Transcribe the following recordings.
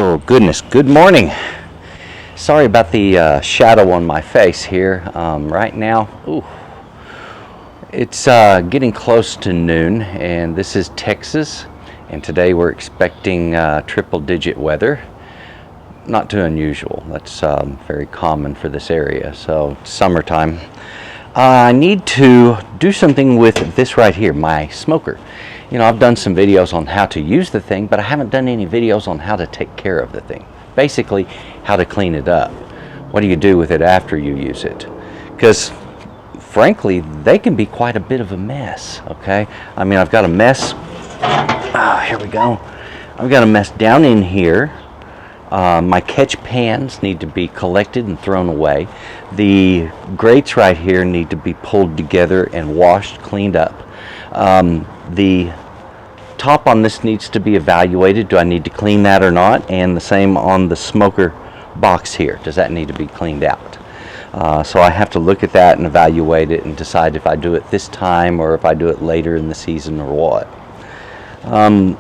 Oh goodness, good morning. Sorry about the shadow on my face here right now. Ooh, it's getting close to noon, and this is Texas, and today we're expecting triple-digit weather. Not too unusual. That's very common for this area. So it's summertime. I need to do something with this right here, my smoker. You know, I've done some videos on how to use the thing, but I haven't done any videos on how to take care of the thing. Basically, how to clean it up. What do you do with it after you use it? Because, frankly, they can be quite a bit of a mess, okay? I mean, I've got a mess. Here we go. I've got a mess down in here. My catch pans need to be collected and thrown away. The grates right here need to be pulled together and washed, cleaned up. The top on this needs to be evaluated. Do I need to clean that or not? And the same on the smoker box here. Does that need to be cleaned out? So I have to look at that and evaluate it and decide if I do it this time or if I do it later in the season or what.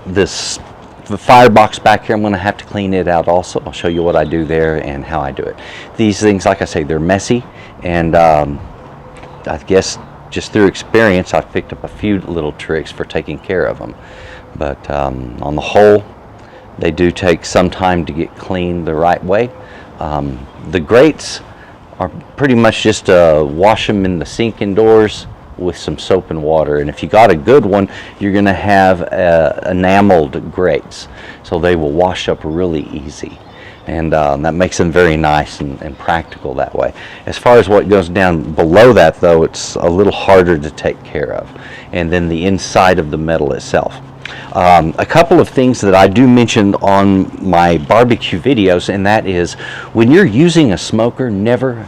The firebox back here, I'm going to have to clean it out also. I'll show you what I do there and how I do it. These things, like I say, they're messy, and I guess just through experience I've picked up a few little tricks for taking care of them. But on the whole, they do take some time to get cleaned the right way. The grates are pretty much just wash them in the sink indoors with some soap and water, and if you got a good one, you're going to have enameled grates, so they will wash up really easy, and that makes them very nice and practical that way. As far as what goes down below that, though, it's a little harder to take care of, and then the inside of the metal itself. A couple of things that I do mention on my barbecue videos, and that is when you're using a smoker, never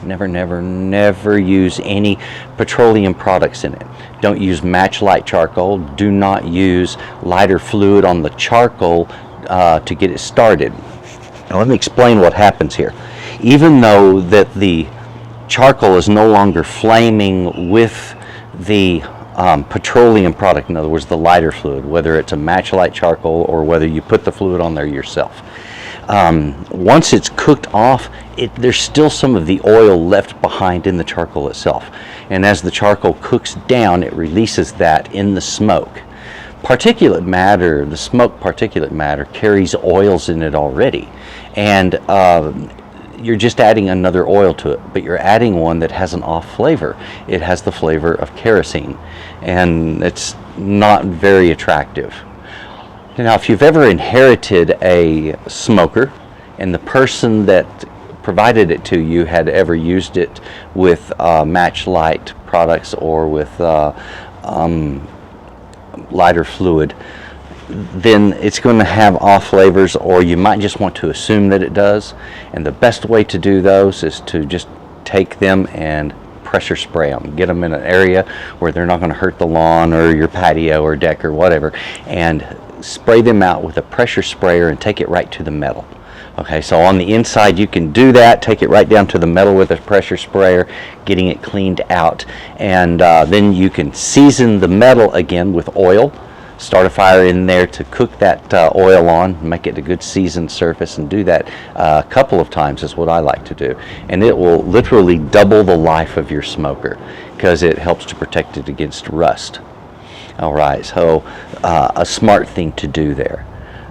use any petroleum products in it. Don't use match light charcoal. Do not use lighter fluid on the charcoal to get it started. Now let me explain what happens here. Even though that the charcoal is no longer flaming with the petroleum product, in other words the lighter fluid, whether it's a match light charcoal or whether you put the fluid on there yourself, once it's cooked off, there's still some of the oil left behind in the charcoal itself, and as the charcoal cooks down, it releases that in the smoke. Particulate matter, the smoke particulate matter, carries oils in it already, and you're just adding another oil to it, but you're adding one that has an off flavor. It has the flavor of kerosene, and it's not very attractive. Now, if you've ever inherited a smoker and the person that provided it to you had ever used it with match light products or with lighter fluid, then it's going to have off flavors, or you might just want to assume that it does. And the best way to do those is to just take them and pressure spray them. Get them in an area where they're not going to hurt the lawn or your patio or deck or whatever, and spray them out with a pressure sprayer and take it right to the metal. Okay, so on the inside you can do that, take it right down to the metal with a pressure sprayer, getting it cleaned out, and then you can season the metal again with oil. Start a fire in there to cook that oil on, make it a good seasoned surface, and do that a couple of times is what I like to do. And it will literally double the life of your smoker because it helps to protect it against rust. All right, so a smart thing to do there.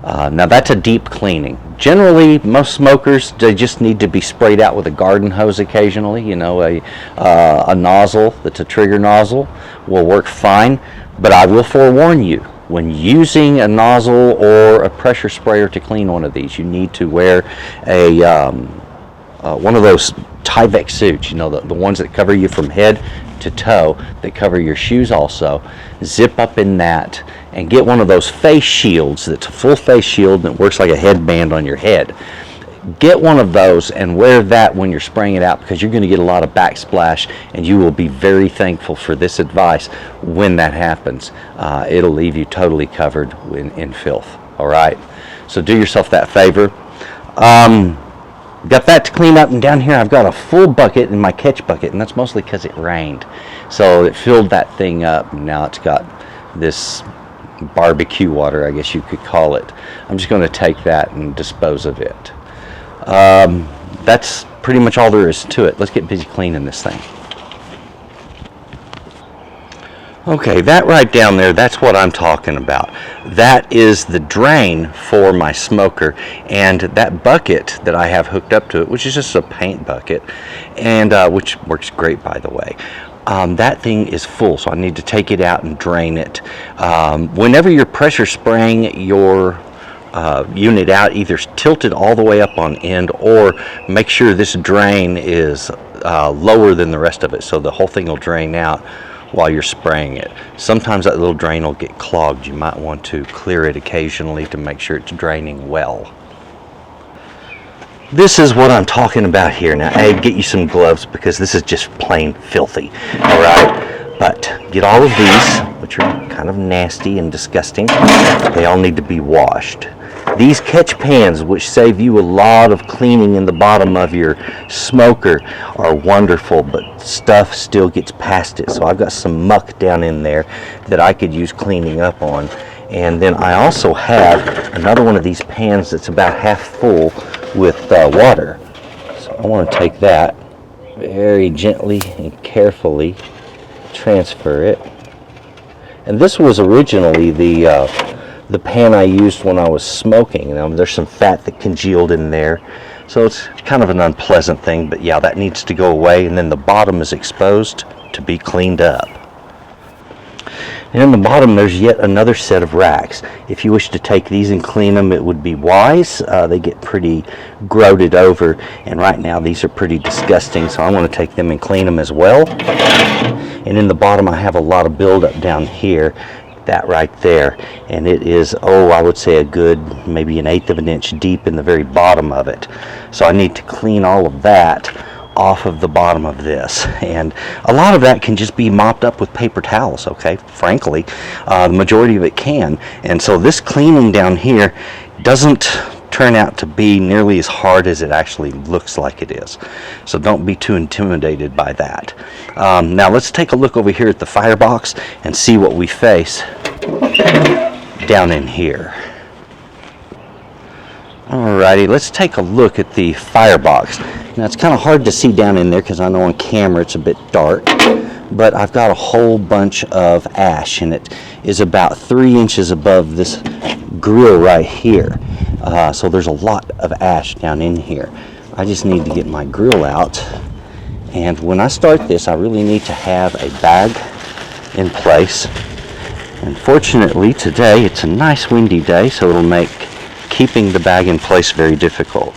Now that's a deep cleaning. Generally, most smokers, they just need to be sprayed out with a garden hose occasionally. You know, a nozzle that's a trigger nozzle will work fine, but I will forewarn you, when using a nozzle or a pressure sprayer to clean one of these, you need to wear a one of those Tyvek suits, you know, the ones that cover you from head to toe, that cover your shoes also. Zip up in that and get one of those face shields that's a full face shield that works like a headband on your head. Get one of those and wear that when you're spraying it out, because you're going to get a lot of backsplash, and you will be very thankful for this advice when that happens. It'll leave you totally covered in filth. All right, so do yourself that favor. Got that to clean up, and down here I've got a full bucket in my catch bucket, and that's mostly because it rained, so it filled that thing up, and now it's got this barbecue water, I guess you could call it. I'm just going to take that and dispose of it. That's pretty much all there is to it. Let's get busy cleaning this thing. Okay, that right down there, that's what I'm talking about. That is the drain for my smoker, and that bucket that I have hooked up to it, which is just a paint bucket, and which works great, by the way. That thing is full, so I need to take it out and drain it. Whenever you're pressure spraying your unit out, either tilt it all the way up on end, or make sure this drain is lower than the rest of it, so the whole thing will drain out while you're spraying it. Sometimes that little drain will get clogged. You might want to clear it occasionally to make sure it's draining well. This is what I'm talking about here. Now, get you some gloves because this is just plain filthy. All right, but get all of these, which are kind of nasty and disgusting. They all need to be washed. These catch pans, which save you a lot of cleaning in the bottom of your smoker, are wonderful, but stuff still gets past it. So I've got some muck down in there that I could use cleaning up on. And then I also have another one of these pans that's about half full with water. So I want to take that very gently and carefully, transfer it. And this was originally the pan I used when I was smoking. There's some fat that congealed in there, so it's kind of an unpleasant thing, but yeah, that needs to go away. And then the bottom is exposed to be cleaned up. And in the bottom there's yet another set of racks. If you wish to take these and clean them, it would be wise. They get pretty groated over, and right now these are pretty disgusting, so I want to take them and clean them as well. And in the bottom I have a lot of buildup down here, that right there, and it is, I would say a good maybe 1/8 of an inch deep in the very bottom of it. So I need to clean all of that off of the bottom of this, and a lot of that can just be mopped up with paper towels. Okay, frankly, the majority of it can. And so this cleaning down here doesn't turn out to be nearly as hard as it actually looks like it is, so don't be too intimidated by that. Now let's take a look over here at the firebox and see what we face down in here. Alrighty, let's take a look at the firebox. Now it's kind of hard to see down in there because I know on camera it's a bit dark, but I've got a whole bunch of ash, and it is about 3 inches above this grill right here. So there's a lot of ash down in here. I just need to get my grill out, and when I start this I really need to have a bag in place. And fortunately today it's a nice windy day, so it'll make keeping the bag in place very difficult.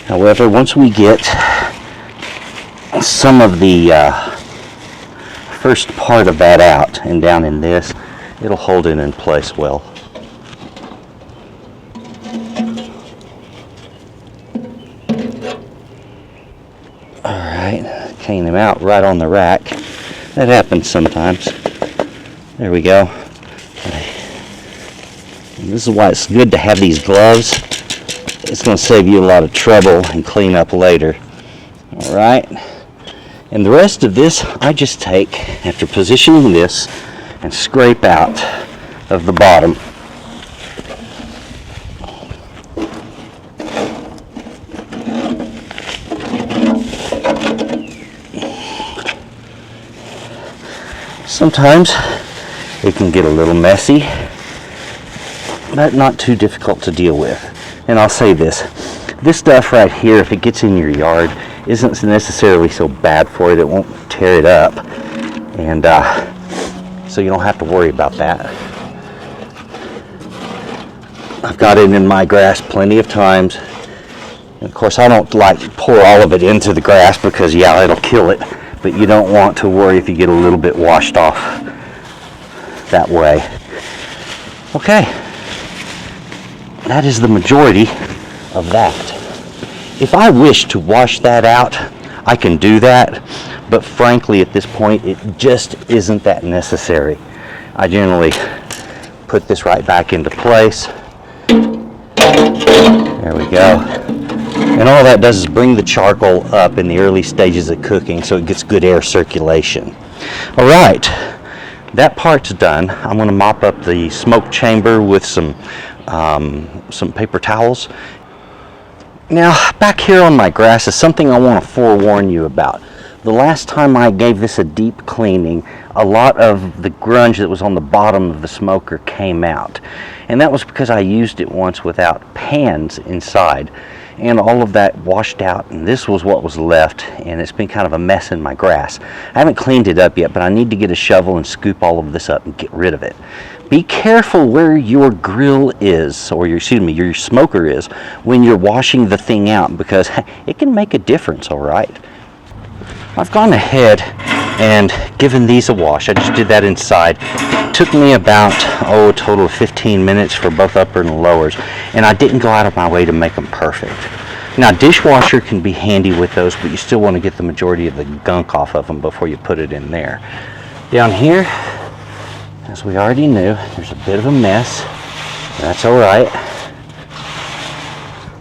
However, once we get some of the first part of that out and down in this, it'll hold it in place well. Alright, clean them out right on the rack. That happens sometimes. There we go. And this is why it's good to have these gloves. It's going to save you a lot of trouble and clean up later. Alright. And the rest of this I just take, after positioning this, and scrape out of the bottom. Sometimes it can get a little messy, but not too difficult to deal with. And I'll say this stuff right here, if it gets in your yard, isn't necessarily so bad for it. It won't tear it up, and so you don't have to worry about that. I've got it in my grass plenty of times. And of course I don't like to pour all of it into the grass because yeah, it'll kill it, but you don't want to worry if you get a little bit washed off that way. Okay, that is the majority of that. If I wish to wash that out, I can do that, but frankly at this point it just isn't that necessary. I generally put this right back into place. There we go. And all that does is bring the charcoal up in the early stages of cooking so it gets good air circulation. All right, that part's done. I'm going to mop up the smoke chamber with some paper towels. Now, back here on my grass is something I want to forewarn you about. The last time I gave this a deep cleaning, a lot of the grunge that was on the bottom of the smoker came out. And that was because I used it once without pans inside. And all of that washed out, and this was what was left, and it's been kind of a mess in my grass. I haven't cleaned it up yet, but I need to get a shovel and scoop all of this up and get rid of it. Be careful where your grill is, or your smoker is, when you're washing the thing out, because it can make a difference, all right? I've gone ahead and given these a wash. I just did that inside. It took me about, a total of 15 minutes for both upper and lowers, and I didn't go out of my way to make them perfect. Now, dishwasher can be handy with those, but you still want to get the majority of the gunk off of them before you put it in there. Down here, as we already knew, there's a bit of a mess. That's all right.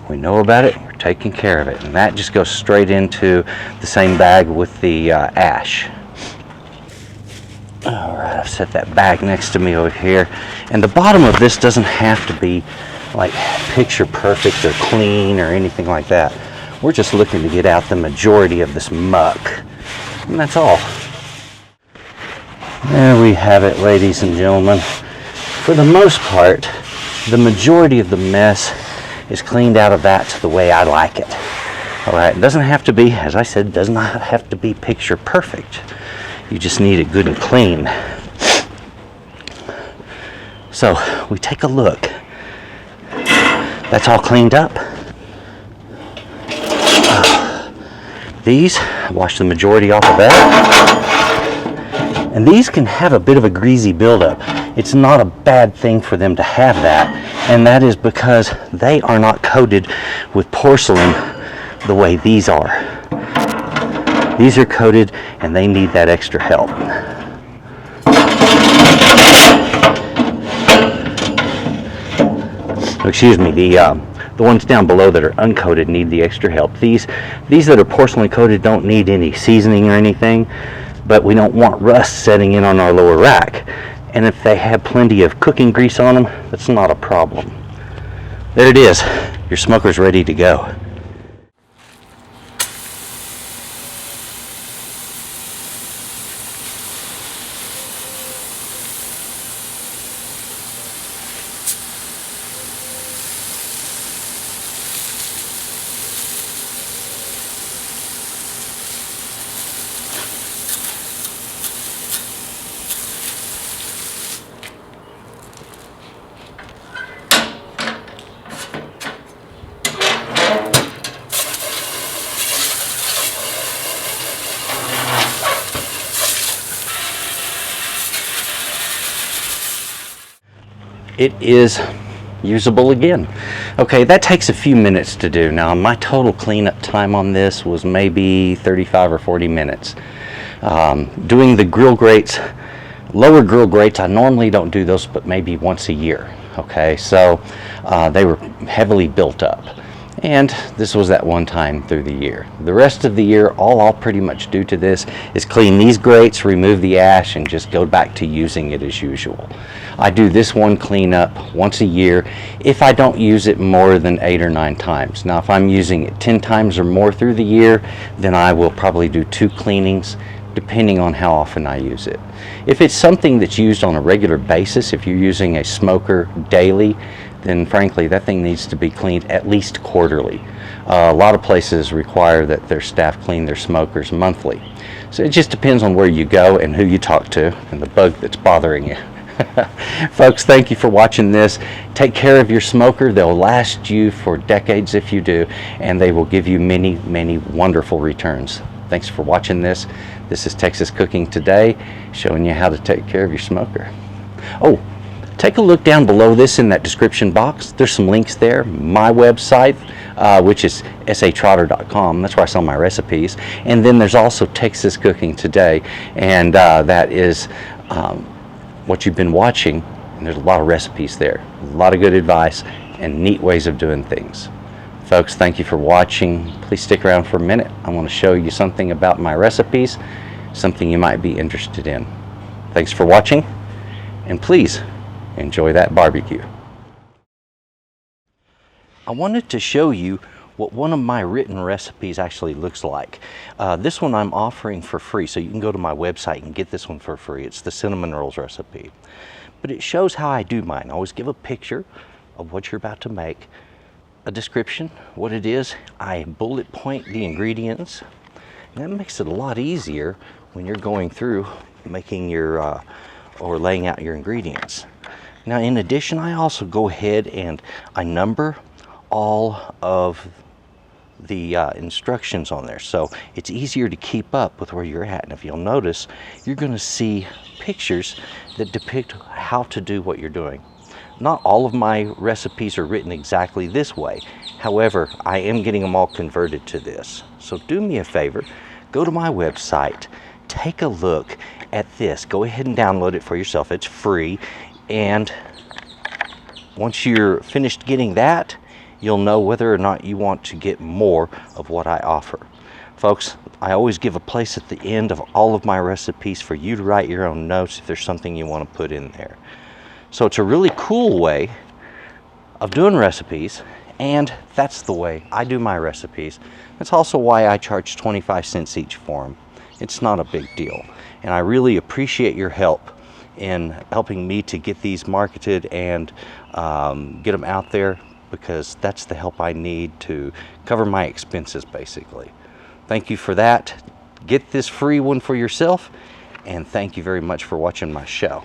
We know about it. We're taking care of it, and that just goes straight into the same bag with the ash. All right, I've set that bag next to me over here, and the bottom of this doesn't have to be like picture perfect or clean or anything like that. We're just looking to get out the majority of this muck, and that's all. There we have it, ladies and gentlemen. For the most part, the majority of the mess is cleaned out of that to the way I like it. All right, it doesn't have to be, as I said, does not have to be picture perfect. You just need it good and clean. So we take a look. That's all cleaned up. These, wash the majority off of that. And these can have a bit of a greasy buildup. It's not a bad thing for them to have that, and that is because they are not coated with porcelain the way these are. These are coated and they need that extra help. Excuse me, the ones down below that are uncoated need the extra help. These that are porcelain coated don't need any seasoning or anything, but we don't want rust setting in on our lower rack. And if they have plenty of cooking grease on them, that's not a problem. There it is. Your smoker's ready to go. It is usable again. Okay, that takes a few minutes to do. Now, my total cleanup time on this was maybe 35 or 40 minutes. Doing the grill grates, lower grill grates, I normally don't do those but maybe once a year. Okay, so they were heavily built up. And this was that one time through the year. The rest of the year, all I'll pretty much do to this is clean these grates, remove the ash, and just go back to using it as usual. I do this one cleanup once a year if I don't use it more than 8 or 9 times. Now, if I'm using it 10 times or more through the year, then I will probably do 2 cleanings, depending on how often I use it. If it's something that's used on a regular basis, if you're using a smoker daily, then frankly that thing needs to be cleaned at least quarterly. A lot of places require that their staff clean their smokers monthly. So it just depends on where you go and who you talk to and the bug that's bothering you. Folks, thank you for watching this. Take care of your smoker. They'll last you for decades if you do, and they will give you many, many wonderful returns. Thanks for watching this. This is Texas Cooking Today, showing you how to take care of your smoker. Oh, take a look down below this in that description box. There's some links there. My website, which is S.A.Trotter.com. That's where I sell my recipes. And then there's also Texas Cooking Today, and that is what you've been watching. And there's a lot of recipes there, a lot of good advice, and neat ways of doing things. folks, thank you for watching. Please stick around for a minute. I want to show you something about my recipes, something you might be interested in. Thanks for watching, and please enjoy that barbecue. I wanted to show you what one of my written recipes actually looks like. This one I'm offering for free, so you can go to my website and get this one for free. It's the cinnamon rolls recipe. But it shows how I do mine. I always give a picture of what you're about to make, a description, what it is. I bullet point the ingredients, and that makes it a lot easier when you're going through making your or laying out your ingredients. Now, in addition, I also go ahead and I number all of the instructions on there, so it's easier to keep up with where you're at. And if you'll notice, you're going to see pictures that depict how to do what you're doing. Not all of my recipes are written exactly this way. However, I am getting them all converted to this. So do me a favor, go to my website, take a look at this. Go ahead and download it for yourself. It's free. And once you're finished getting that, you'll know whether or not you want to get more of what I offer. Folks, I always give a place at the end of all of my recipes for you to write your own notes if there's something you want to put in there. So it's a really cool way of doing recipes, and that's the way I do my recipes. That's also why I charge 25 cents each for them. It's not a big deal, and I really appreciate your help in helping me to get these marketed and get them out there, because that's the help I need to cover my expenses, basically. Thank you for that. Get this free one for yourself, and thank you very much for watching my show.